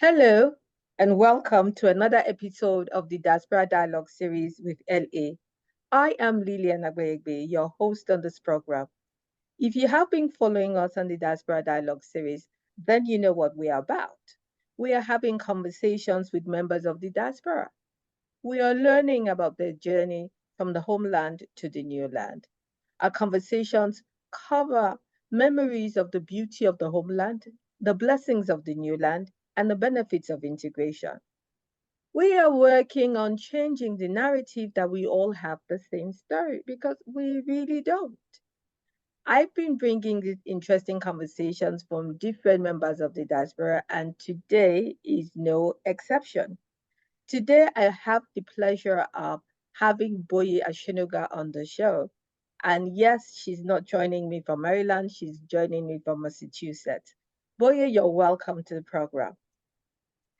Hello, and welcome to another episode of the Diaspora Dialogue series with LA. I am Lillian Agbayegbe, your host on this program. If you have been following us on the Diaspora Dialogue series, then you know what we are about. We are having conversations with members of the diaspora. We are learning about their journey from the homeland to the new land. Our conversations cover memories of the beauty of the homeland, the blessings of the new land, and the benefits of integration. We are working on changing the narrative that we all have the same story because we really don't. I've been bringing these interesting conversations from different members of the diaspora, and today is no exception. Today, I have the pleasure of having Boye Asenuga on the show. And yes, she's not joining me from Maryland, she's joining me from Massachusetts. Boye, you're welcome to the program.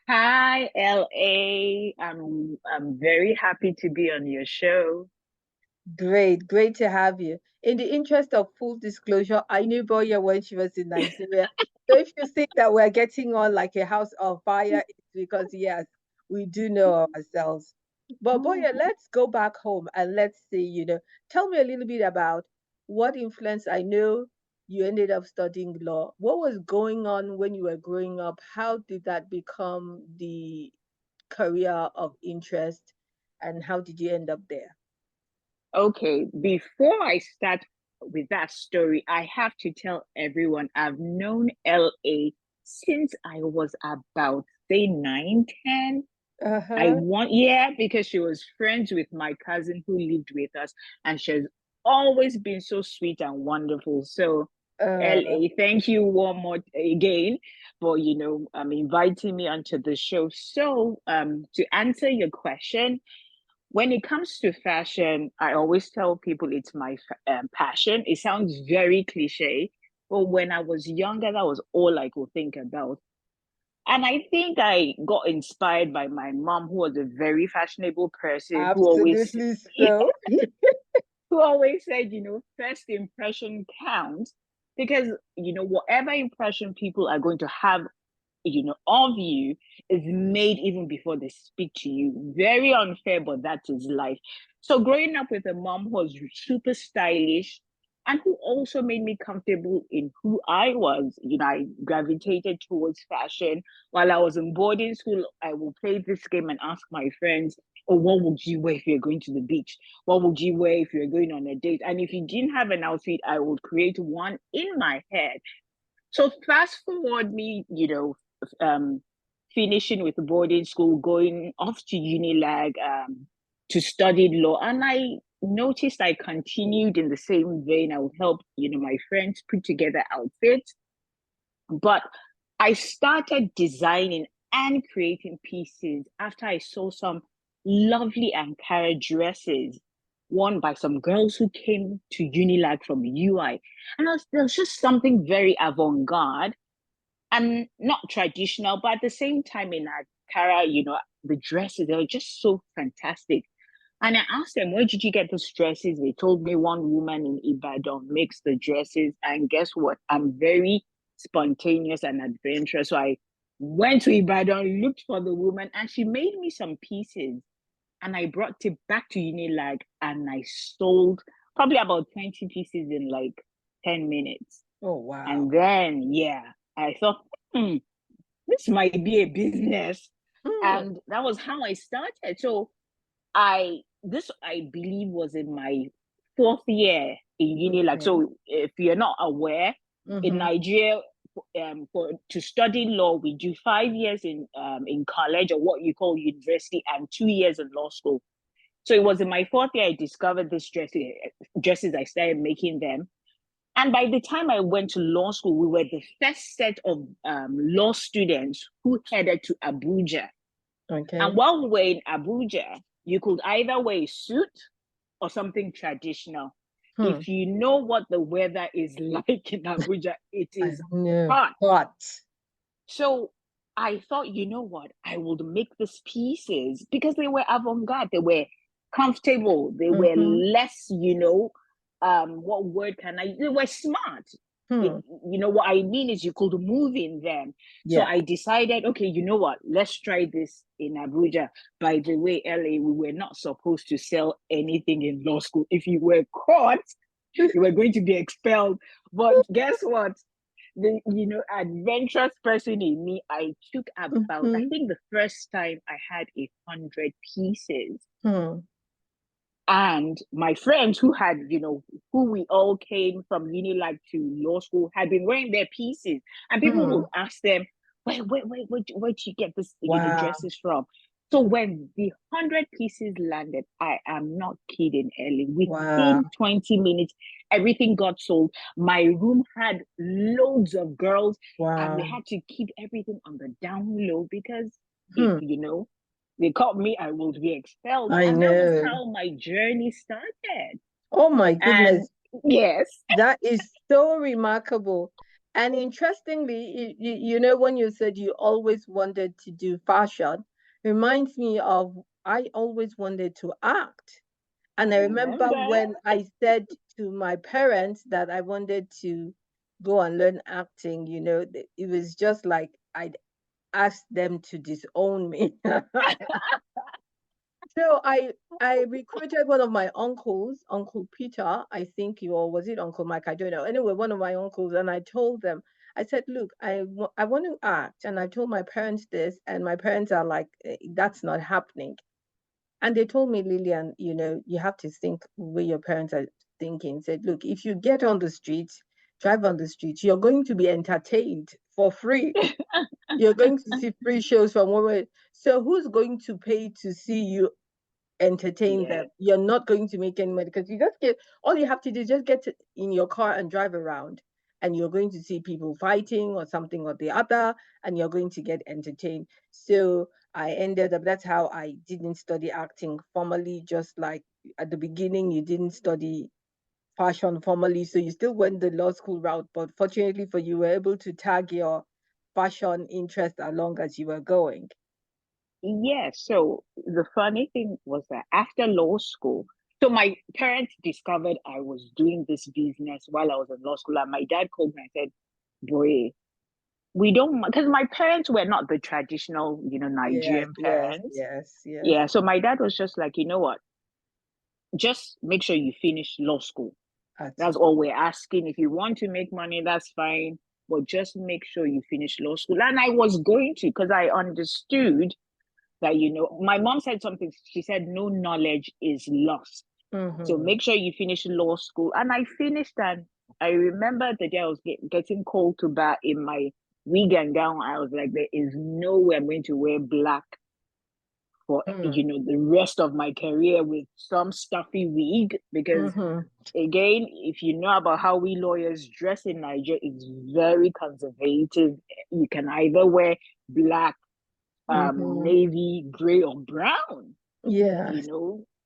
Hi, LA. I'm very happy to be on your show. Great to have you. In the interest of full disclosure, I knew Boye when she was in Nigeria. So if you think that we're getting on like a house of fire, it's because, yes, we do know ourselves. But Boye, let's go back home and let's see, tell me a little bit about what influence. I know you ended up studying law. What was going on when you were growing up? How did that become the career of interest? And how did you end up there? Okay, before I start with that story, I have to tell everyone I've known LA since I was about, say, 9, 10. Uh-huh. Yeah, because she was friends with my cousin who lived with us, and she's always been so sweet and wonderful. So, Uh, LA, thank you one more again for inviting me onto the show. So, to answer your question, when it comes to fashion, I always tell people it's my passion. It sounds very cliche, but when I was younger, that was all I could think about. And I think I got inspired by my mom, who was a very fashionable person, Absolutely so. who always said, first impression counts, because whatever impression people are going to have, of you, is made even before they speak to you. Very unfair, but that is life. So growing up with a mom who was super stylish and who also made me comfortable in who I was, I gravitated towards fashion. While I was in boarding school, I would play this game and ask my friends, oh, what would you wear if you're going to the beach? What would you wear if you're going on a date? And if you didn't have an outfit, I would create one in my head. So fast forward me, um, finishing with boarding school, going off to Unilag to study law, and I noticed I continued in the same vein. I would help, my friends put together outfits, but I started designing and creating pieces after I saw some lovely Ankara dresses worn by some girls who came to Unilag from UI. And there was just something very avant-garde and not traditional, but at the same time in Ankara, the dresses, they were just so fantastic. And I asked them, where did you get those dresses? They told me one woman in Ibadan makes the dresses. And guess what? I'm very spontaneous and adventurous. So I went to Ibadan, looked for the woman, and she made me some pieces. And I brought it back to Unilag and I sold probably about 20 pieces in like 10 minutes. Oh, wow. And then, yeah, I thought, this might be a business. Hmm. And that was how I started. So I believe was in my fourth year in uni. Like, Okay. so if you're not aware, in Mm-hmm. Nigeria, for to study law, we do 5 years in college, or what you call university, and 2 years in law school. So it was in my fourth year I discovered this dresses. I started making them. And by the time I went to law school, we were the first set of law students who headed to Abuja. And Okay. while we were in Abuja, you could either wear a suit or something traditional. Hmm. If you know what the weather is like in Abuja, it I is know. hot. Hot. So I thought, you know what, I would make these pieces because they were avant-garde, they were comfortable, they were Mm-hmm. less, what word can I, they were smart. It, Hmm. you know what I mean is you could move in them. So Yeah. I decided, okay, you know what? Let's try this in Abuja. By the way, LA, we were not supposed to sell anything in law school. If you were caught, you were going to be expelled. But guess what? The adventurous person in me, I took about, I Mm-hmm. think the first time I had 100 pieces. Hmm. And my friends who had, who we all came from Unilag to law school had been wearing their pieces. And people Hmm. would ask them, where'd you get this, Wow. dresses from? So when the 100 pieces landed, I am not kidding, Ellie. Wow. Within 20 minutes, everything got sold. My room had loads of girls, and we Wow. had to keep everything on the down low because if Hmm. they caught me, I would be expelled. I And that was know. how my journey started. Oh my And goodness. yes, That is so remarkable. And interestingly, when you said you always wanted to do fashion, reminds me of I always wanted to act. And I I remember remember. when I said to my parents that I wanted to go and learn acting, it was just like I'd asked them to disown me. So I recruited one of my uncles, Uncle Peter, I think, or was it Uncle Mike? I don't know. Anyway, one of my uncles, and I told them, I said, look, I want to act, and I told my parents this, and my parents are like, that's not happening. And they told me, Lillian, you have to think where your parents are thinking. Said, look, if you get on the streets, drive on the streets, you're going to be entertained for free. You're going to see free shows from one way. So who's going to pay to see you entertain them? Yes, You're not going to make any money because you just get all you have to do is just get in your car and drive around, and you're going to see people fighting or something or the other, and you're going to get entertained. So I ended up that's how I didn't study acting formally, just like at the beginning you didn't study fashion formally, so you still went the law school route, but fortunately for you, were able to tag your fashion interest along as you were going. yes. So the funny thing was that after law school, so my parents discovered I was doing this business while I was in law school, and my dad called me and said, "Boy, we don't," because my parents were not the traditional, Yes, Nigerian yes, parents. yes, yes. Yeah, so my dad was just like, you know what? Just make sure you finish law school. That's That's all we're asking. If you want to make money, that's fine. But just make sure you finish law school. And I was going to because I understood that, my mom said something. She said, no knowledge is lost. So mm-hmm. make sure you finish law school. And I finished, and I remember the day I was getting called to bar in my wig and gown. I was like, there is no way I'm going to wear black for, Mm. the rest of my career with some stuffy wig because Mm-hmm. again, if you know about how we lawyers dress in Nigeria, it's very conservative. You can either wear black, Mm-hmm. navy, gray, or brown, Yes.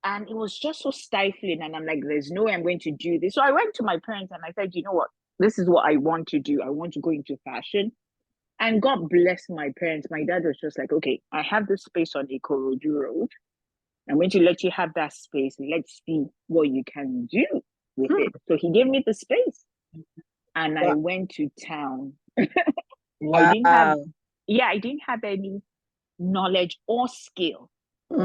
And it was just so stifling. And I'm like, there's no way I'm going to do this. So I went to my parents and I said, you know what? This is what I want to do. I want to go into fashion. And God bless my parents. My dad was just like, okay, I have this space on Ikorodu Road. I'm going to let you have that space. Let's see what you can do with Hmm. it. So he gave me the space and I Wow. went to town. I didn't have, Wow. yeah, I didn't have any knowledge or skill,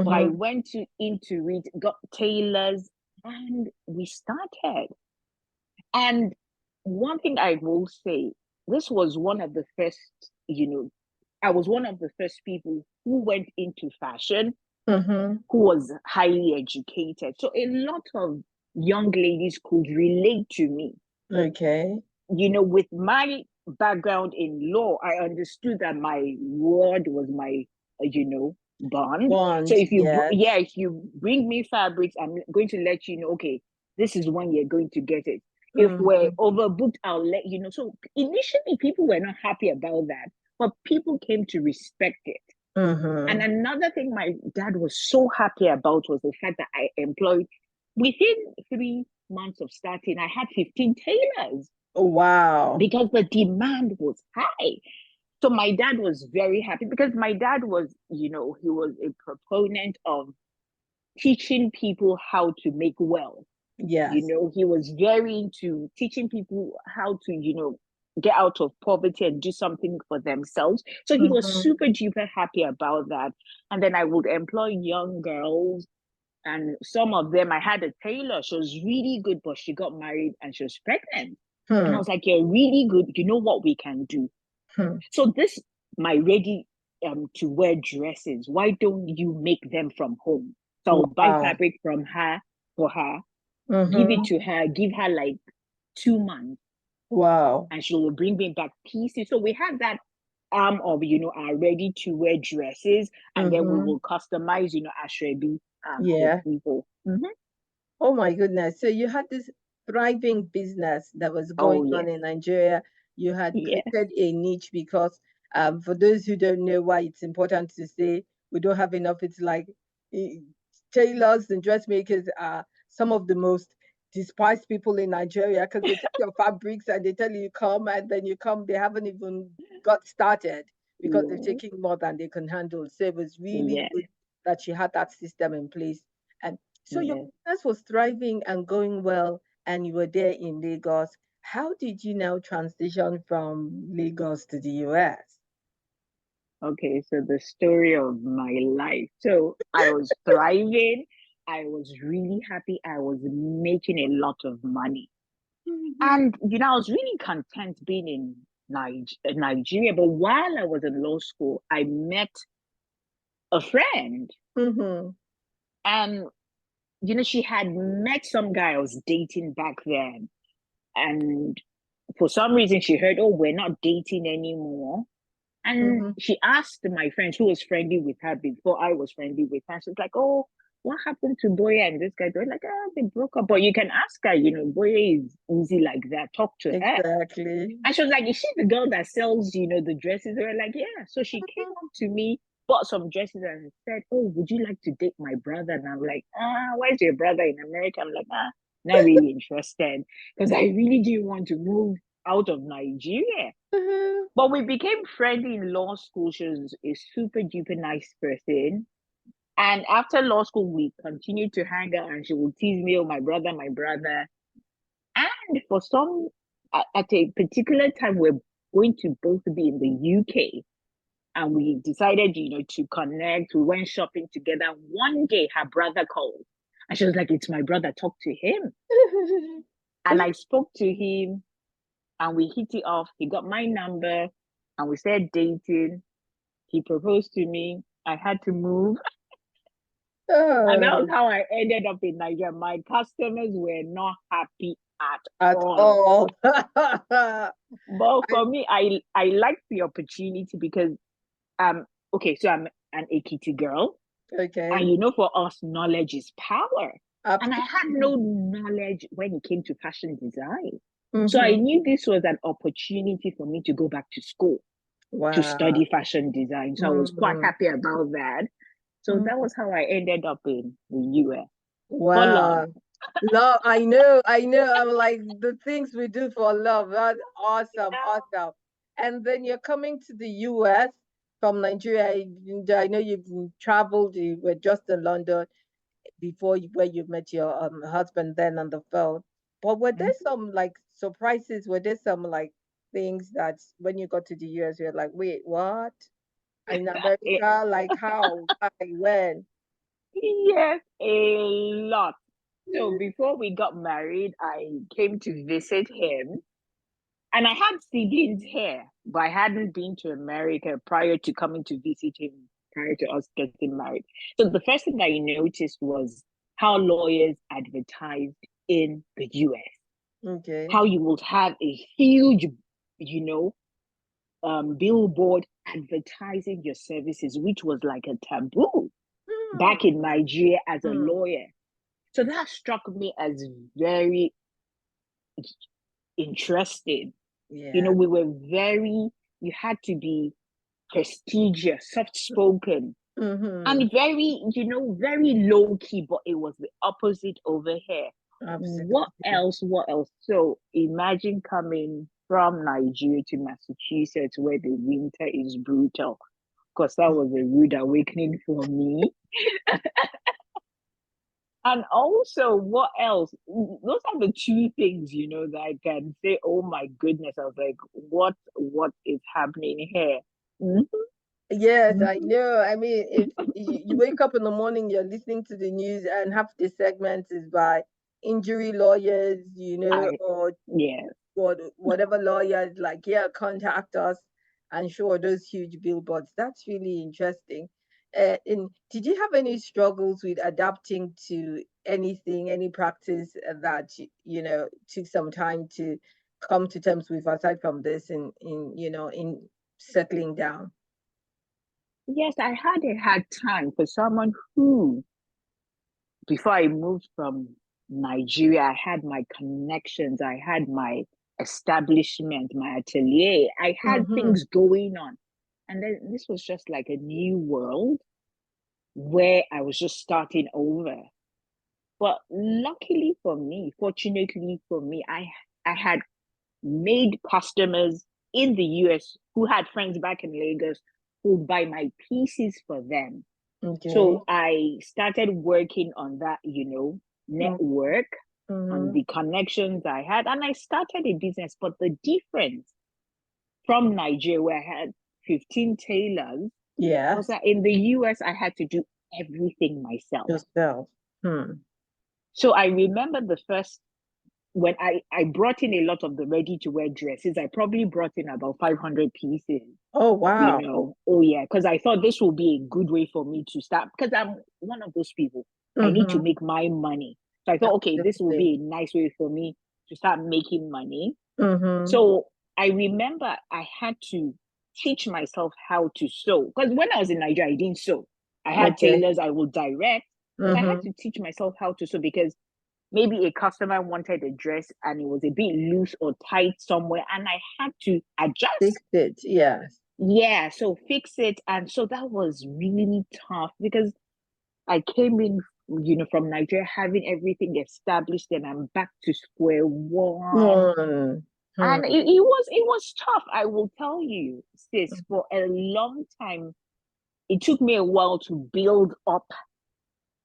but I Mm-hmm. went into it, got tailors, and we started. And one thing I will say, this was one of the first, I was one of the first people who went into fashion Mm-hmm. who was highly educated. So a lot of young ladies could relate to me. Okay. With my background in law, I understood that my word was my, bond. So Bond. if you, Yes. yeah, if you bring me fabrics, I'm going to let you know, okay, this is when you're going to get it. If we're Mm-hmm. overbooked, I'll let you know. So initially, people were not happy about that, but people came to respect it. And Mm-hmm. another thing my dad was so happy about was the fact that I employed, within 3 months of starting, I had 15 tailors Wow. because the demand was high. So my dad was very happy because my dad was, he was a proponent of teaching people how to make wealth. Yes. He was very into teaching people how to, get out of poverty and do something for themselves. So he was Mm-hmm. super duper happy about that. And then I would employ young girls, and some of them, I had a tailor. She was really good, but she got married and she was pregnant. And I Hmm. was like, "You're really good. You know what we can do?" Hmm. So this, my ready to wear dresses, why don't you make them from home? So I'll buy Wow. fabric from her for her, give it Mm-hmm. to her, give her like 2 months, Wow. and she will bring me back pieces. So we had that arm of, our ready to wear dresses, and then we Mm-hmm. will customize, ashrebi for Yeah. people. Mm-hmm. Oh my goodness. So you had this thriving business that was Oh going on yes, in Nigeria. You had yes, created a niche because, for those who don't know why it's important to say we don't have enough, it's like eh, tailors and dressmakers are some of the most despised people in Nigeria because they take your fabrics and they tell you come and then you come, they haven't even got started because they're yes, taking more than they can handle. So it was really yes, good that you had that system in place. And so your yes. business was thriving and going well, and you were there in Lagos. How did you now transition from Lagos to the US? Okay, so the story of my life. So I was thriving. I was really happy. I was making a lot of money. Mm-hmm. And, I was really content being in Nigeria. But while I was in law school, I met a friend. Mm-hmm. And, she had met some guy I was dating back then. And for some reason, she heard, oh, we're not dating anymore. And Mm-hmm. she asked my friend who was friendly with her before I was friendly with her. She's like, "Oh, what happened to Boye and this guy?" They're like, "Oh, they broke up." But you can ask her, Boye is easy like that. Talk to her. Exactly. And she was like, "Is she the girl that sells, the dresses?" They were like, "Yeah." So she came up to me, bought some dresses, and said, "Oh, would you like to date my brother?" And I'm like, where's your brother in America? I'm like, not really interested because I really didn't want to move out of Nigeria. Mm-hmm. But we became friendly in law school. She was a super duper nice person. And after law school, we continued to hang out and she would tease me, oh, my brother, my brother. And for at a particular time, we're going to both be in the UK. And we decided, to connect. We went shopping together. One day, her brother called. And she was like, it's my brother, talk to him. And I spoke to him and we hit it off. He got my number and we started dating. He proposed to me. I had to move. And that was Oh, how I ended up in Nigeria. My customers were not happy at at all. all. But I, for me, I liked the opportunity because okay, so I'm an Ekiti girl. And okay. for us, knowledge is power. And I had Absolutely. no knowledge when it came to fashion design. So I Mm-hmm. knew this was an opportunity for me to go back to school to Wow. study fashion design. So I was quite Mm-hmm. happy about that. So that Mm-hmm. was how I ended up in the US for love. Wow. Love, I know. I'm like the things we do for love. That's awesome, awesome. And then you're coming to the US from Nigeria. I know you've traveled, you were just in London before where you met your husband then on the phone. But were there Mhm. some like surprises? Were there some like things that when you got to the US, you're like, wait, what? In Eh, America? Like how? Why? When? yes, a lot. So before we got married, I came to visit him. And I had siblings here, but I hadn't been to America prior to coming to visit him, prior to us getting married. So the first thing I noticed was how lawyers advertised in the US. Okay. How you would have a huge, you know, billboard advertising your services, which was like a taboo back in Hmm. Nigeria as a Hmm. lawyer. So that struck me as very interesting. Yeah. We were very, you had to be prestigious, soft spoken, Mm-hmm. and very, very low key, but it was the opposite over here. What Absolutely. else? What else? So imagine coming from Nigeria to Massachusetts where the winter is brutal. Because that was a rude awakening for me. And also, what else? Those are the two things, that I can say, oh my goodness. I was like, what is happening here? Mhm, Yes, I mhm. know. I mean, if you wake up in the morning, you're listening to the news, and half the segment is by injury lawyers, I or Yeah. whatever lawyers like, yeah, contact us and show those huge billboards. That's really interesting. Did you have any struggles with adapting to anything, any practice that took some time to come to terms with, aside from this, in settling down? Yes, I had a hard time for someone who, before I moved from Nigeria, I had my connections, I had my establishment, my atelier, I had Mm-hmm. things going on. And then this was just like a new world where I was just starting over. But luckily for me, fortunately for me, I had made customers in the US who had friends back in Lagos who would buy my pieces for them. Okay. So I started working on that, network, on Mm-hmm. the connections I had, and I started a business. But the difference from Nigeria, where I had 15 tailors, was Yes. that in the US, I had to do everything myself. Yourself. Hmm. So I remember the first when I brought in a lot of the ready to wear dresses. I probably brought in about 500 pieces. Oh, wow. Oh yeah, because I thought this will be a good way for me to start, because I'm one of those people. I need to Mm-hmm. make my money. So I thought, okay, this will Absolutely. be a nice way for me to start making money. Mm-hmm. So I remember I had to teach myself how to sew, because when I was in Nigeria, I didn't sew. I had Okay. tailors I would direct, but I had Mm-hmm. to teach myself how to sew, because maybe a customer wanted a dress and it was a bit loose or tight somewhere, and I had to adjust. Fixed it. Yes. Yeah, so fix it. And so that was really tough, because I came in, from Nigeria having everything established, and I'm back to square one. Mm-hmm. And it was tough. I will tell you, sis, for a long time, it took me a while to build up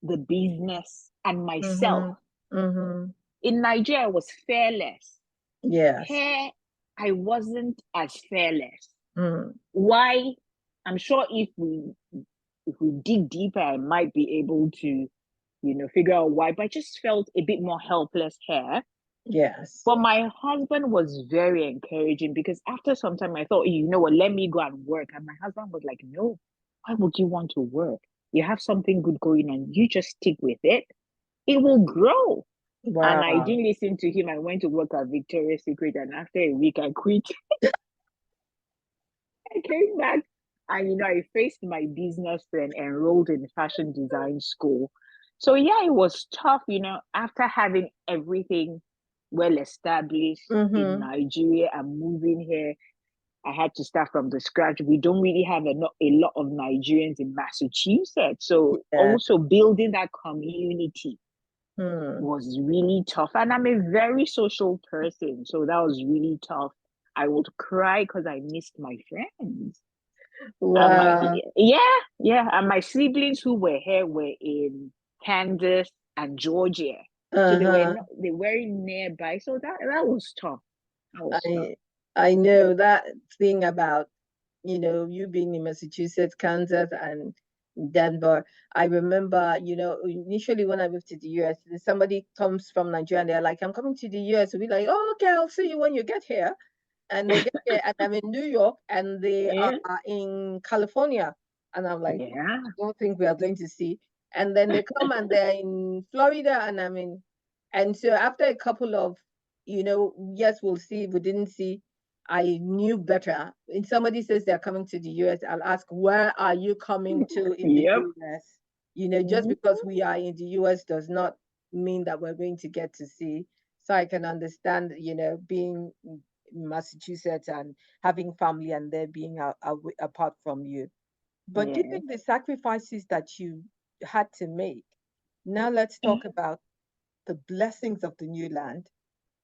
the business and myself. Mm-hmm. Mm-hmm. In Nigeria, I was fearless. Yes. Here, I wasn't as fearless. Mm. Why? I'm sure if we dig deeper, I might be able to, figure out why. But I just felt a bit more helpless here. Yes. But my husband was very encouraging, because after some time I thought, you know what, let me go and work. And my husband was like, no, why would you want to work? You have something good going on. You just stick with it. It will grow. And I Wow. didn't listen to him. I went to work at Victoria's Secret, and after a week I quit. I came back, and I faced my business and enrolled in fashion design school. So yeah, it was tough, after having everything well established in Mm-hmm. Nigeria and moving here. I had to start from the scratch. We don't really have a lot of Nigerians in Massachusetts. So Yes. also building that community Hmm. was really tough. And I'm a very social person. So that was really tough. I would cry because I missed my friends. Wow. Yeah, yeah. And my siblings who were here were in Kansas and Georgia. So they were Uh-huh. not, they weren't nearby. So that was tough. That was tough. I I know that thing about, you being in Massachusetts, Kansas, and Denver. I remember, initially when I moved to the US, somebody comes from Nigeria and they're like, I'm coming to the US. We're like, oh, okay, I'll see you when you get here. And they get there, and I'm in New York, and they are Yeah. in California. And I'm like, Yeah. I don't think we are going to see. And then they come and they're in Florida, and I'm in. And so after a couple of, yes, we'll see, we didn't see, I knew better. When somebody says they're coming to the US, I'll ask, where are you coming to in the Yep. US? Just Mhm. because we are in the US does not mean that we're going to get to see. So I can understand, being in Massachusetts and having family and there being apart from you. But Yeah. given the sacrifices that you had to make, now let's talk about the blessings of the new land.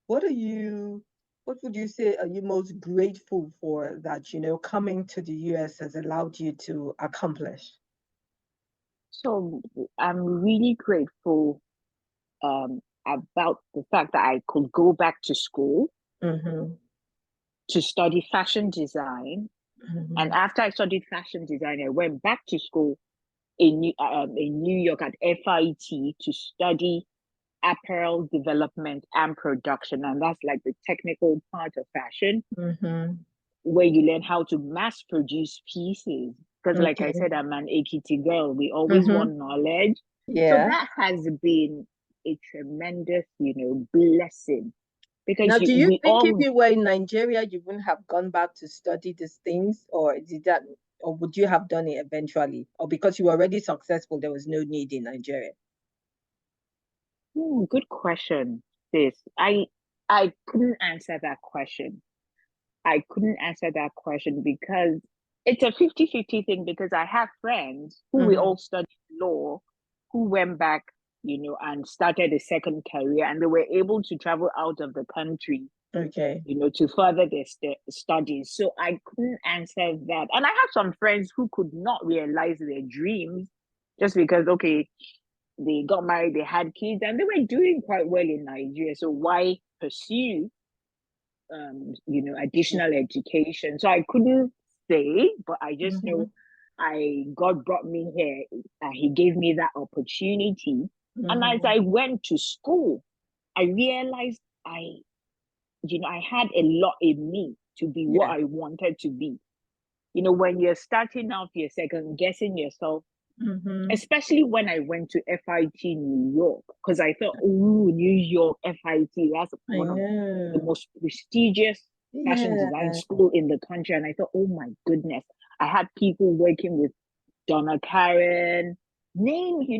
What are you, what would you say are you most grateful for that, coming to the US has allowed you to accomplish? So I'm really grateful. about the fact that I could go back to school Mm-hmm. to study fashion design. And Mm-hmm. after I studied fashion design, I went back to school in New York at FIT to study apparel development and production. And that's like the technical part of fashion, Mm-hmm. where you learn how to mass produce pieces. Because, like I Okay. said, I'm an AKT girl. We always Mm-hmm. want knowledge. So Yeah. that has been a tremendous, blessing Now, because do you we think if all, you were in Nigeria, you wouldn't have gone back to study these things, or did that, or would you have done it eventually, or because you were already successful, there was no need in Nigeria? good question. I couldn't answer that question. I couldn't answer that question because it's a 50-50 thing because I have friends who we Mm-hmm. all studied law who went back, and started a second career and they were able to travel out of the country, Okay. to further their studies. So I couldn't answer that. And I have some friends who could not realize their dreams just because, okay, they got married, they had kids, and they were doing quite well in Nigeria. So why pursue additional education. So I couldn't say, but I just Mm-hmm. know God brought me here. He gave me that opportunity. And as Mm-hmm. I went to school, I realized I had a lot in me to be what Yeah. I wanted to be. When you're starting off, you're second guessing yourself, Mm-hmm. especially when I went to FIT New York, because I thought, oh, New York, FIT, that's I one of the know. most prestigious fashion design Yeah. school in the country. And I thought, oh my goodness, I had people working with Donna Karen,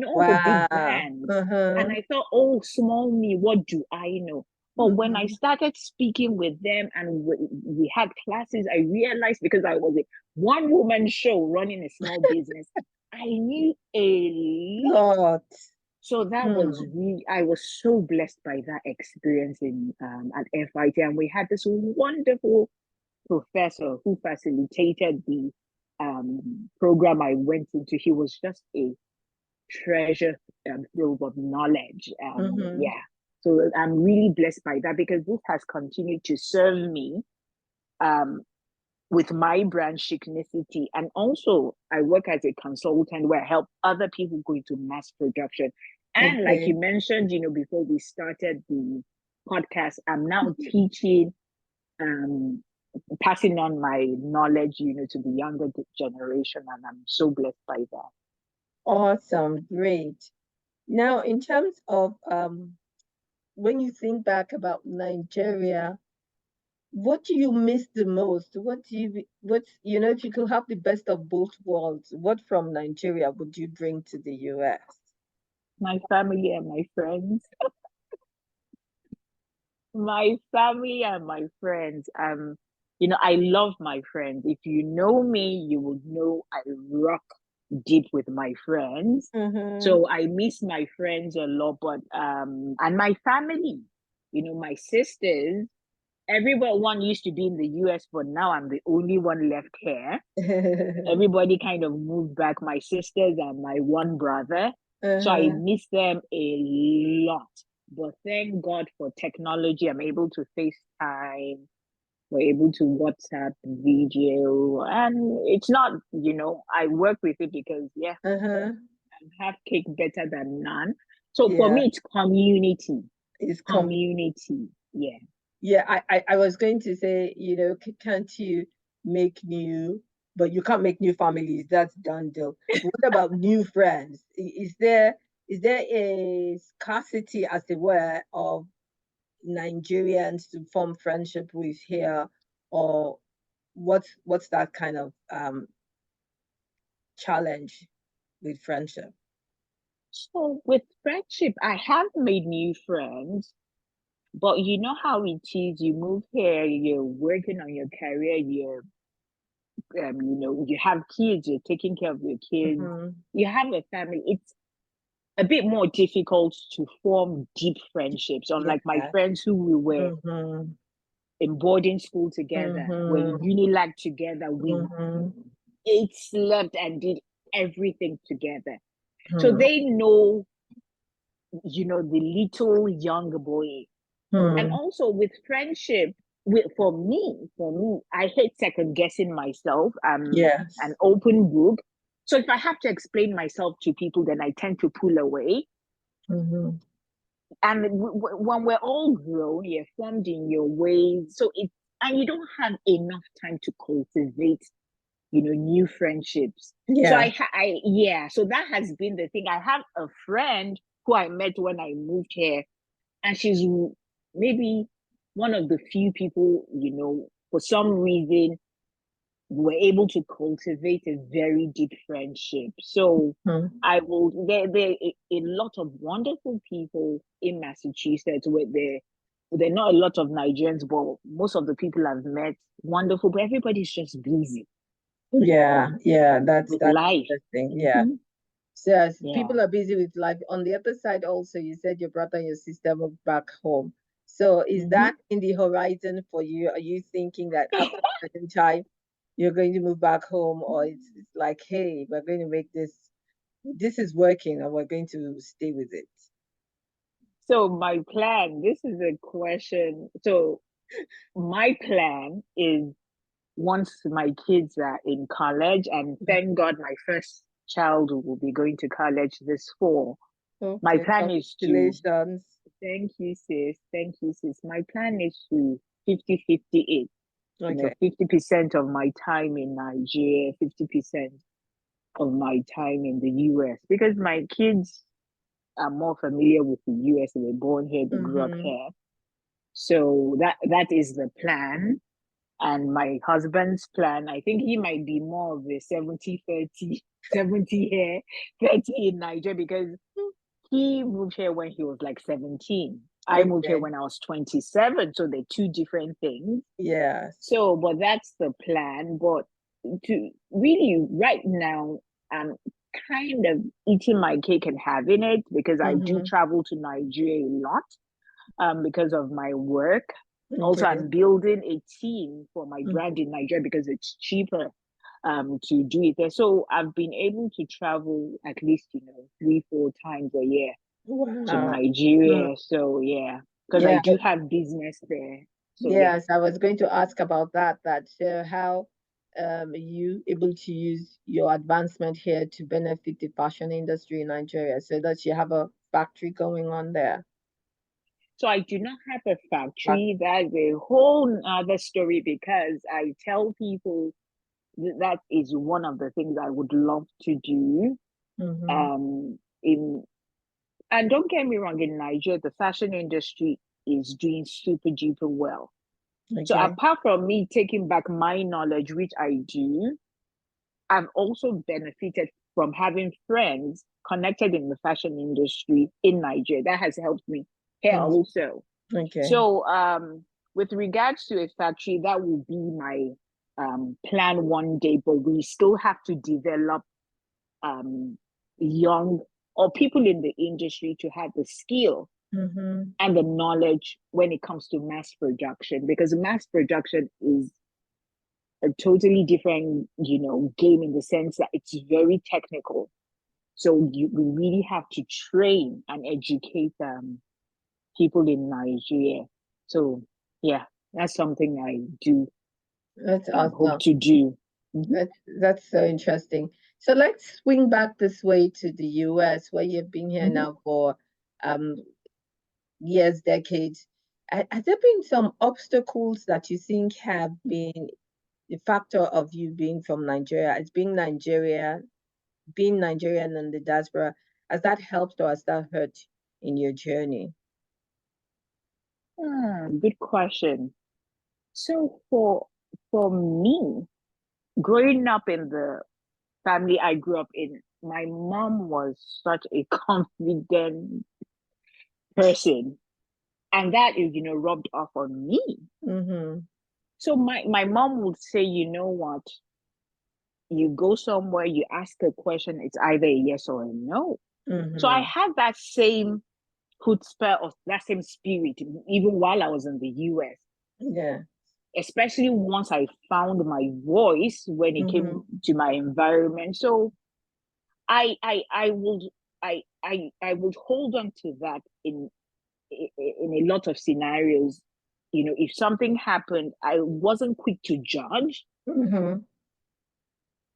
all the big Wow. brands. And Uh-huh. I thought, oh, small me, what do I know? But when I Mm-hmm. started speaking with them and we had classes, I realized because I was a one woman show running a small business, I knew a lot. Lot. So that was Hmm. really, I was so blessed by that experience in at FIT. And we had this wonderful professor who facilitated the program I went into. He was just a treasure trove of knowledge. Mm-hmm. Yeah. So I'm really blessed by that because this has continued to serve me um, with my brand Chicnicity. And also, I work as a consultant where I help other people go into mass production. And like Okay. you mentioned, before we started the podcast, I'm now teaching, um, passing on my knowledge, to the younger generation. And I'm so blessed by that. Awesome. Great. Now, in terms of when you think back about Nigeria, what do you miss the most? If you could have the best of both worlds, what from Nigeria would you bring to the US? My family and my friends. My family and my friends. I love my friends. If you know me, you would know I rock deep with my friends. Mm-hmm. So I miss my friends a lot, but and my family, my sisters, everyone used to be in the US, but now I'm the only one left here. Everybody kind of moved back, my sisters and my one brother. So I Uh-huh. miss them a lot. But thank God for technology. I'm able to FaceTime. We're able to WhatsApp video. And it's not, I work with it because, yeah, Uh-huh. have cake better than none. So for Yeah, me, it's community. it's Community. Yeah. yeah, I was going to say, can't you make new, but you can't make new families. That's done deal. What about new friends? Is there a scarcity, as it were, of Nigerians to form friendship with here, or what's that kind of challenge with friendship? So with friendship, I have made new friends. But you know how it is, you move here, you're working on your career, you have kids, you're taking care of your kids, Mm-hmm. you have a family. It's a bit more difficult to form deep friendships. Unlike my Yeah. friends who we were Mm-hmm. in boarding school together, we're in Mm-hmm. Unilag together, we Mm-hmm. ate, slept, and did everything together. So Hmm. they know the little young boy. And Hmm. also with friendship, for me, I hate second guessing myself. I'm an Yes. open book. So if I have to explain myself to people, then I tend to pull away. Mm-hmm. And when we're all grown, you're formed in your ways. And you don't have enough time to cultivate, new friendships. So Yeah. yeah, so that has been the thing. I have a friend who I met when I moved here, and she's maybe one of the few people, for some reason, were able to cultivate a very deep friendship. So Hmm. there are a lot of wonderful people in Massachusetts where there are not a lot of Nigerians, but most of the people I've met, wonderful, but everybody's just busy Yeah. Yeah. That's with that's life. interesting. Yeah. Mm-hmm. So yes, Yeah. people are busy with life. On the other side, also, you said your brother and your sister moved back home. So is Mm-hmm. that in the horizon for you? Are you thinking that after a certain time you're going to move back home, or it's like, hey, we're going to make this is working, and we're going to stay with it? So my plan, this is a question. So my plan is once my kids are in college, and thank God my first child will be going to college this fall. My Okay, plan is to, congratulations. thank you, sis. Thank you, sis. My plan is to 50-50 it. Okay. 50% of my time in Nigeria, 50% of my time in the US, because my kids are more familiar with the US. They were born here, they grew up Mm-hmm. here. So that is the plan. And my husband's plan, I think he might be more of a 70-30, 70 here, 30 in Nigeria, because he moved here when he was like 17. I moved here Okay. when I was 27. So they're two different things. Yes. So, but that's the plan. But to really, right now, I'm kind of eating my cake and having it because I do Mm-hmm. travel to Nigeria a lot because of my work. Also, Okay. I'm building a team for my Mm. brand in Nigeria because it's cheaper to do it there. So I've been able to travel at least, 3-4 times a year to Wow. Mm. Nigeria. So yeah, because I Yeah. do have business there. So yeah. Yes, I was going to ask about that. How you able to use your advancement here to benefit the fashion industry in Nigeria, so that you have a factory going on there. So I do not have a Fac- factory. That's a whole other story because I tell people that is one of the things I would love to do. Mm-hmm. In And don't get me wrong, in Nigeria, the fashion industry is doing super duper well. So Okay. apart from me taking back my knowledge, which I do, I've also benefited from having friends connected in the fashion industry in Nigeria. That has helped me here Mm. also. Okay. So with regards to a factory, that will be my plan one day, but we still have to develop um, young or people in the industry to have the skill Mm-hmm. and the knowledge when it comes to mass production, because mass production is a totally different game in the sense that it's very technical. So we really have to train and educate people in Nigeria. So yeah, that's something I do That's hope awesome. to do. Mhm. That's so interesting. So let's swing back this way to the US, where you've been here Mhm. now for um years, decades. Has there been some obstacles that you think have been the factor of you being from Nigeria, as being Nigerian in the diaspora? Has that helped or has that hurt in your journey? Good question. So for me, growing up in the family I grew up in, my mom was such a confident person, and that is rubbed off on me. Mm-hmm. So my mom would say, you know what, you go somewhere, you ask a question, it's either a yes or a no. So I Mm-hmm. had that same chutzpah or that same spirit even while I was in the US, Yeah. especially once I found my voice when it Mm-hmm. came to my environment. So I would I would hold on to that in a lot of scenarios. If something happened, I wasn't quick to judge. Mm-hmm.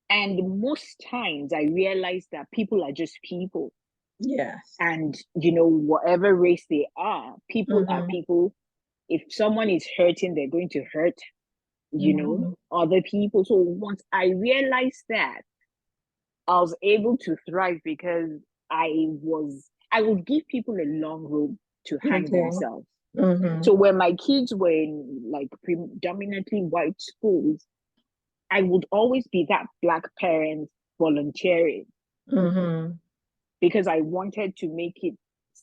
And most times I realized that people are just people. Yes. And, whatever race they are, people are Mm-hmm. people. If someone is hurting, they're going to hurt, Mm-hmm. other people. So once I realized that, I was able to thrive because I would give people a long rope to hang Okay. themselves. Mm-hmm. So when my kids were in like predominantly white schools, I would always be that black parent volunteering Mm-hmm. because I wanted to make it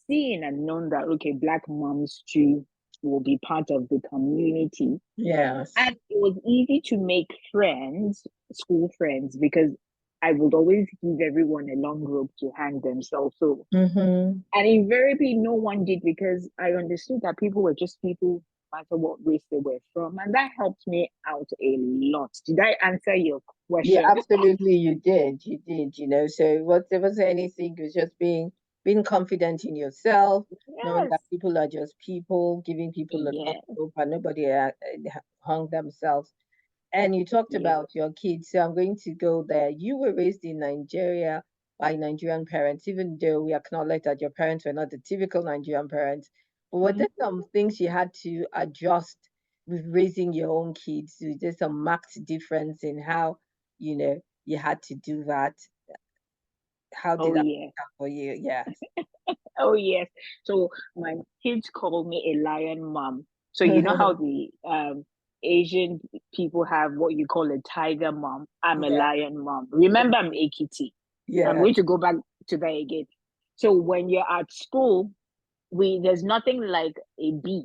seen and known that, okay, black moms too will be part of the community. Yes. And it was easy to make friends, school friends, because I would always give everyone a long rope to hang themselves. So, Mm-hmm. and invariably, no one did because I understood that people were just people, no matter what race they were from. And that helped me out a lot. Did I answer your Yeah, question? absolutely, you did. You did, So what there wasn't anything, it was just being confident in yourself, knowing Yes. that people are just people, giving people a lot Yes. of hope, and nobody hung themselves. And you talked Yes. about your kids, so I'm going to go there. You were raised in Nigeria by Nigerian parents, even though we acknowledge that your parents were not the typical Nigerian parents. But were there some things you had to adjust with raising your own kids? Was there some marked difference in how, you had to do that? How Oh, did that yes. work out for you? Yes. Oh, yes. So my kids call me a lion mom. So you know how the Asian people have what you call a tiger mom. I'm a Yeah. lion mom. Remember, I'm Ekiti. I'm Yeah. going to go back to that again. So when you're at school, there's nothing like a B,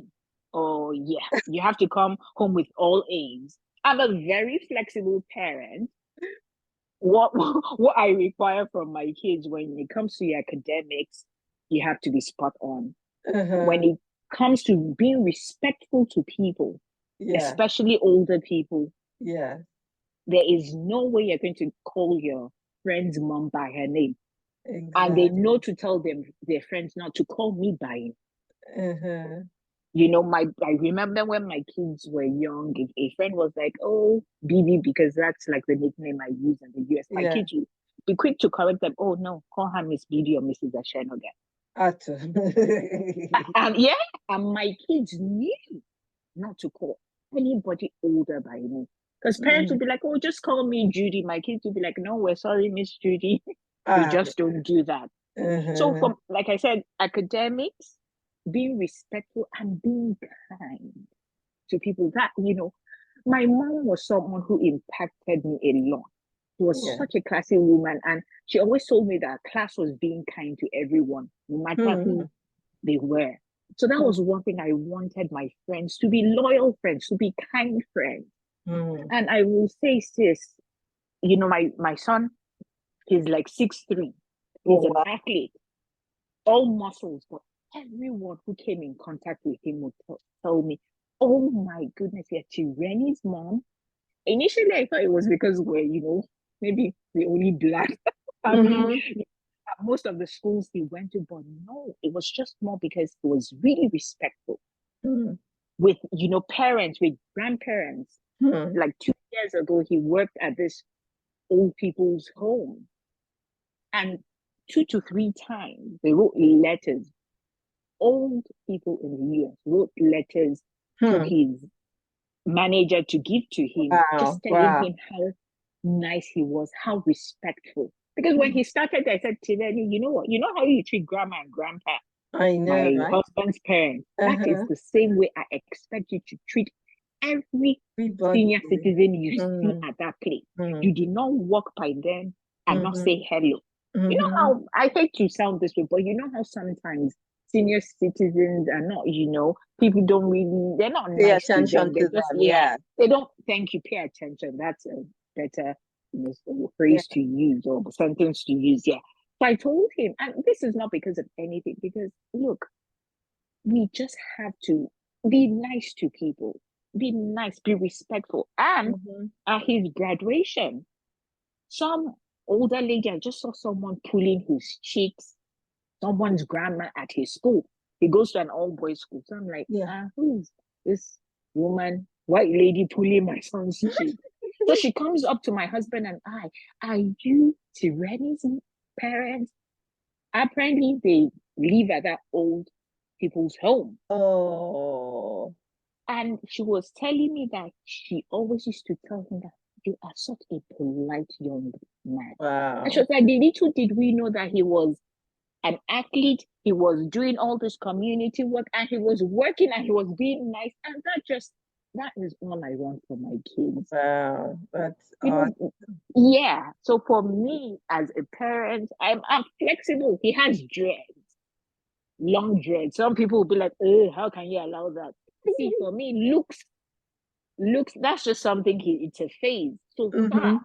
or yeah, you have to come home with all A's. I'm a very flexible parent. What what I require from my kids when it comes to your academics, you have to be spot on. When Uh-huh. it comes to being respectful to people, Yeah. especially older people, Yeah. there is no way you're going to call your friend's mom by her name. And they know Exactly. to tell them their friends not to call me by it. Uh-huh. I remember when my kids were young, if a friend was like, "Oh, BB," because that's like the nickname I use in the US. My Yeah. kids would be quick to correct them. "Oh no, call her Miss BB or Mrs. Asenuga." Ato. And yeah, and my kids knew not to call anybody older by name. Because parents would Mm. be like, "Oh, just call me Judy." My kids would be like, "No, we're sorry, Miss Judy." We Ah, just don't do that. So, uh-huh. from like I said, academics, being respectful and being kind to people, that my mom was someone who impacted me a lot. She was Yeah. such a classy woman, and she always told me that class was being kind to everyone, no matter Hmm. who they were. So that was one thing I wanted my friends to be: loyal friends, to be kind friends. Hmm. And I will say, sis, my son, he's like 6'3". Oh, He's an wow. athlete, all muscles, but everyone who came in contact with him would tell me, "Oh my goodness, you're Tireni's mom." Initially, I thought it was because we're, maybe the only black family Mm-hmm. at most of the schools he went to, but no, it was just more because he was really respectful Hmm. with, parents, with grandparents. Hmm. Like 2 years ago, he worked at this old people's home, and 2 to 3 times they wrote letters. Old people in the US wrote letters to Hmm. his manager to give to him, Wow. just telling Wow. him how nice he was, how respectful. Because when Hmm. he started, I said, Tireni, you know what? You know how you treat grandma and grandpa, I know, my right? husband's parents? That is Uh-huh. the same way I expect you to treat every Everybody. senior citizen you see Hmm. at that place. Hmm. You do not walk by them and not Mm-hmm. say hello. You know Mm-hmm. how, I hate to sound this way, but you know how sometimes senior citizens are not, people don't really, they're not Pay nice to attention them. They're to just, them. yeah, Yeah. they don't, thank you, pay attention. That's a better Yeah. phrase to use or sentence to use. Yeah. So I told him, and this is not because of anything, because look, we just have to be nice to people, be nice, be respectful. And Mm-hmm. at his graduation, some older lady, I just saw someone pulling his cheeks. someone's grandma at his school. He goes to an all boys school. So I'm like, Yeah. who's this woman, white lady pulling my son's cheek? So she comes up to my husband and I, are you Tireni's parents? Apparently, they live at that old people's home. Oh, And she was telling me that she always used to tell him that you are such a polite young man. And she wow. was like, little did we know that he was an athlete, he was doing all this community work, and he was working and he was being nice. And that is all I want for my kids. Wow. That's You awesome. know, yeah. So for me as a parent, I'm flexible. He has dreads, long dreads. Some people will be like, oh, how can you allow that? See, for me, looks, that's just something it's a phase. So far, Mm-hmm.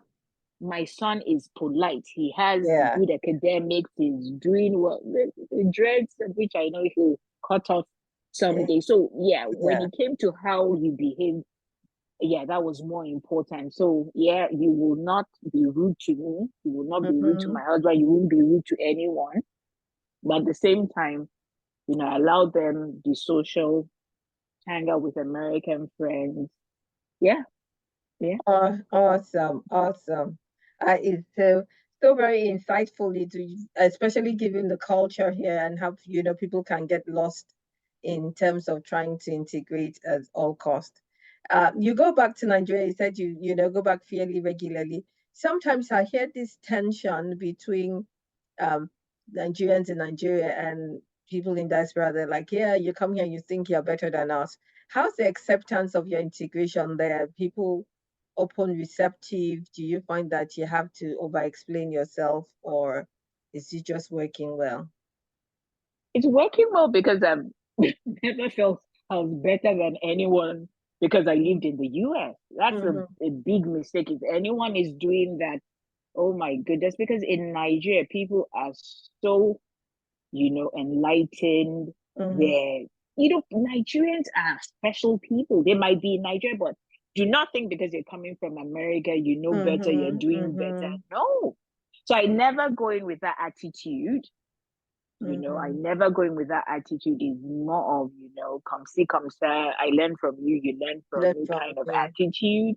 my son is polite. He has Yeah. good academics. He's doing well. The dreads, which I know he'll cut off Yeah. someday. So yeah, when Yeah. it came to how you behave, yeah, that was more important. So yeah, you will not be rude to me. You will not be rude to Mm-hmm. my husband. You won't be rude to anyone. But at the same time, allow them the social, hang out with American friends. Yeah, yeah. Oh, awesome, awesome. It's so very insightful, especially given the culture here and how people can get lost in terms of trying to integrate at all cost. You go back to Nigeria. You said you go back fairly regularly. Sometimes I hear this tension between um, Nigerians in Nigeria and people in diaspora. They're like, yeah, you come here, you think you're better than us. How's the acceptance of your integration there? People open receptive? Do you find that you have to over explain yourself, or is it just working well? It's working well because I've never felt I was better than anyone because I lived in the US. That's Mm-hmm. a big mistake. If anyone is doing that, oh my goodness, because in Nigeria, people are so, enlightened. Mm-hmm. They're, Nigerians are special people. They might be in Nigeria, but do not think because you're coming from America, you know better, you're Mm-hmm. doing better. Mm-hmm. No. So I never go in with that attitude. I Mm-hmm. never go in with that attitude. Is more of, come see, come sir. I learn from you, you learn from Left me from, kind of yeah. attitude.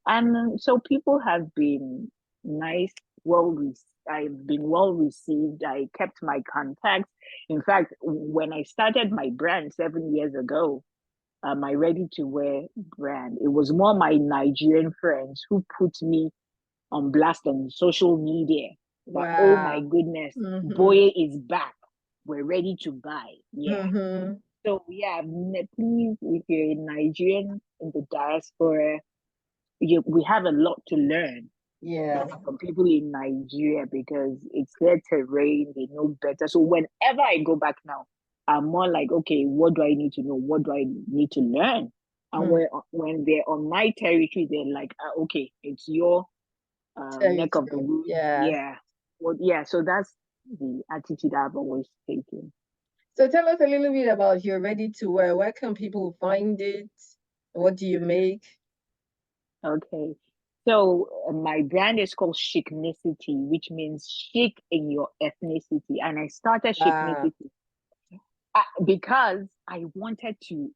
And so people have been nice, I've been well received. I kept my contacts. In fact, when I started my brand 7 years ago, my ready to wear brand, it was more my Nigerian friends who put me on blast on social media that, oh my Wow. goodness, Mm-hmm. Boye is back. We're ready to buy. Yeah. Mm-hmm. So yeah, please, if you're a Nigerian in the diaspora, we have a lot to learn Yeah. from people in Nigeria because it's their terrain. They know better. So whenever I go back now, I'm more like, okay, what do I need to know? What do I need to learn? And Mm. when they're on my territory, they're like, okay, it's your neck of the Territory. woods. Yes. Yeah. Well, yeah. So that's the attitude I've always taken. So tell us a little bit about your ready to wear. Where can people find it? What do you make? Okay. So my brand is called Chicnicity, which means chic in your ethnicity. And I started Ah. Chicnicity because I wanted to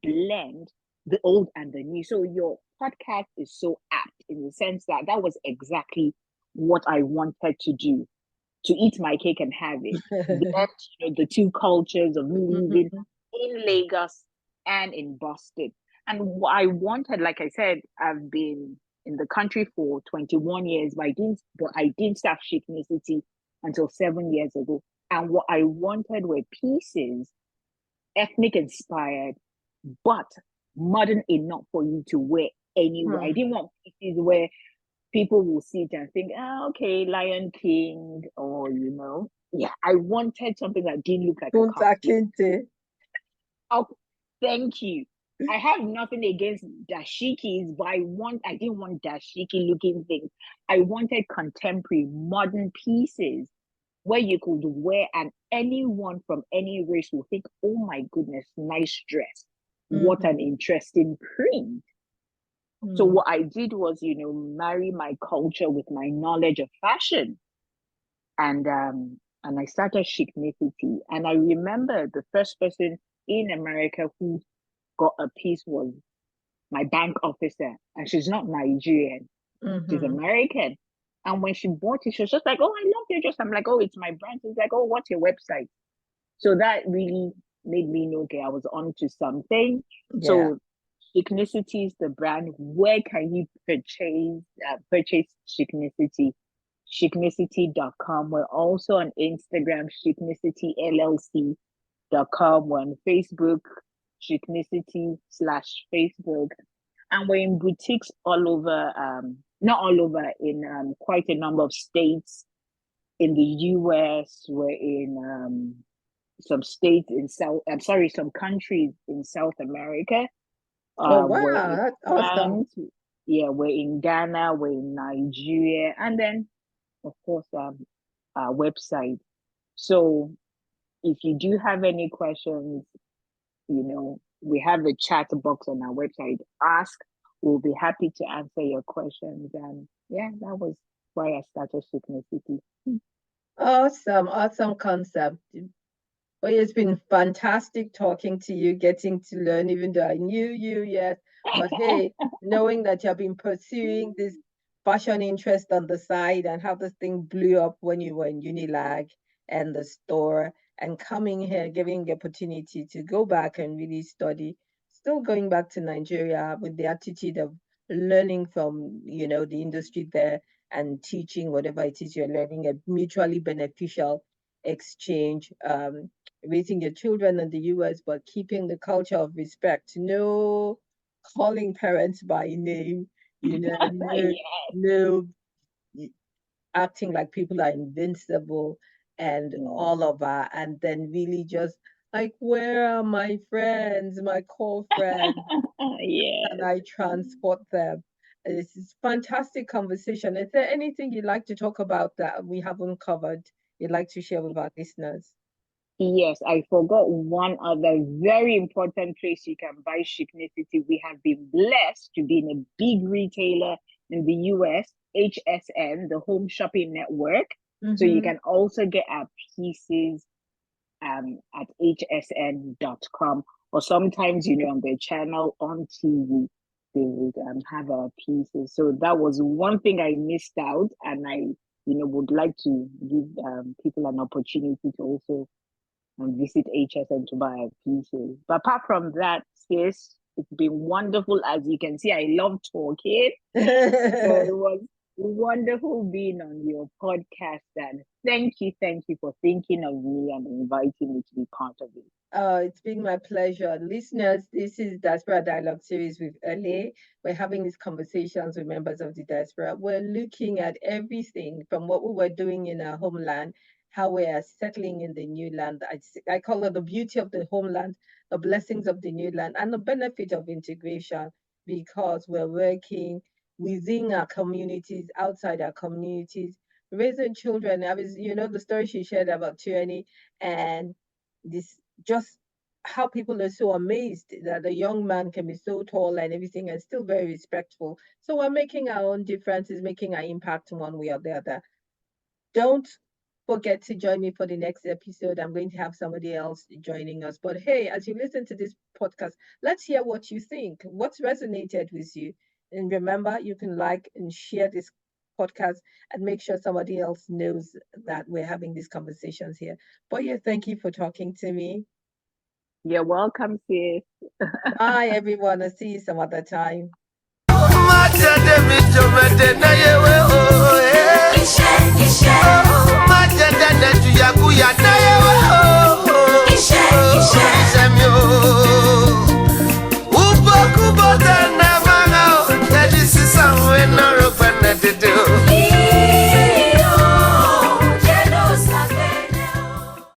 blend the old and the new. So your podcast is so apt in the sense that that was exactly what I wanted to do. To eat my cake and have it. Blend, the two cultures of me living Mm-hmm. in Lagos and in Boston. And what I wanted, like I said, I've been in the country for 21 years, but I didn't start City until 7 years ago. And what I wanted were pieces, ethnic inspired, but modern enough for you to wear anywhere. I didn't want pieces where people will see it and think, okay, Lion King, or yeah, I wanted something that didn't look like a Kunta costume. Kinte. Oh, thank you. I have nothing against dashikis, but I didn't want dashiki looking things. I wanted contemporary, modern pieces where you could wear, and anyone from any race will think, oh my goodness, nice dress. What an Mm-hmm. interesting print. So Mm. what I did was, marry my culture with my knowledge of fashion. And and I started Chicnicity. And I remember the first person in America who got a piece was my bank officer, and she's not Nigerian, she's Mm-hmm. American. And when she bought it, she was just like, "Oh, I love your dress." I'm like, "Oh, it's my brand." She's like, "Oh, what's your website?" So that really made me know, okay, I was on to something. Yeah. So Chicnicity is the brand. Where can you purchase Chicnicity? Chicnicity.com. We're also on Instagram, ChicnicityLLC.com. We're on Facebook, Chicnicity/Facebook. And we're in boutiques all over, not all over, in quite a number of states. In the US, we're in some states in some countries in South America. Oh, We're wow. in That's awesome. France. Yeah, we're in Ghana, we're in Nigeria, and then of course our website. So if you do have any questions, we have a chat box on our website. Ask. We'll be happy to answer your questions. And yeah, that was why I started Chicnicity. Awesome. Awesome concept. Well, it's been fantastic talking to you, getting to learn, even though I knew you, yes. But hey, knowing that you've been pursuing this fashion interest on the side and how this thing blew up when you were in Unilag and the store and coming here, giving the opportunity to go back and really study, still going back to Nigeria with the attitude of learning from, the industry there and teaching whatever it is you're learning, a mutually beneficial exchange. Raising your children in the US, but keeping the culture of respect. No calling parents by name, no, Yes. no acting like people are invincible and Yeah. all of that. And then really just like, where are my friends, my core friends? And Yes. I transport them. This is fantastic conversation. Is there anything you'd like to talk about that we haven't covered you'd like to share with our listeners? Yes, I forgot one other very important place you can buy Chicnicity. We have been blessed to be in a big retailer in the US, HSN, the Home Shopping Network. So you Mm-hmm. can also get our pieces at hsn.com, or sometimes, on their channel on TV, they would have our pieces. So that was one thing I missed out, and I, would like to give people an opportunity to also visit HSN to buy pieces. But apart from that, sis, it's been wonderful. As you can see, I love talking. So it was wonderful being on your podcast. And thank you for thinking of me and inviting me to be part of it. It's been my pleasure. Listeners, this is Diaspora Dialogue series with LA. We're having these conversations with members of the diaspora. We're looking at everything from what we were doing in our homeland, how we are settling in the new land. I call it the beauty of the homeland, the blessings of the new land, and the benefit of integration because we're working within our communities, outside our communities, raising children. The story she shared about tyranny and this just how people are so amazed that a young man can be so tall and everything and still very respectful. So we're making our own differences, making our impact one way or the other. Don't forget to join me for the next episode. I'm going to have somebody else joining us. But hey, as you listen to this podcast, let's hear what you think. What's resonated with you? And remember, you can like and share this podcast and make sure somebody else knows that we're having these conversations here. But yeah, thank you for talking to me. You're welcome, sis. Bye, everyone. I'll see you some other time.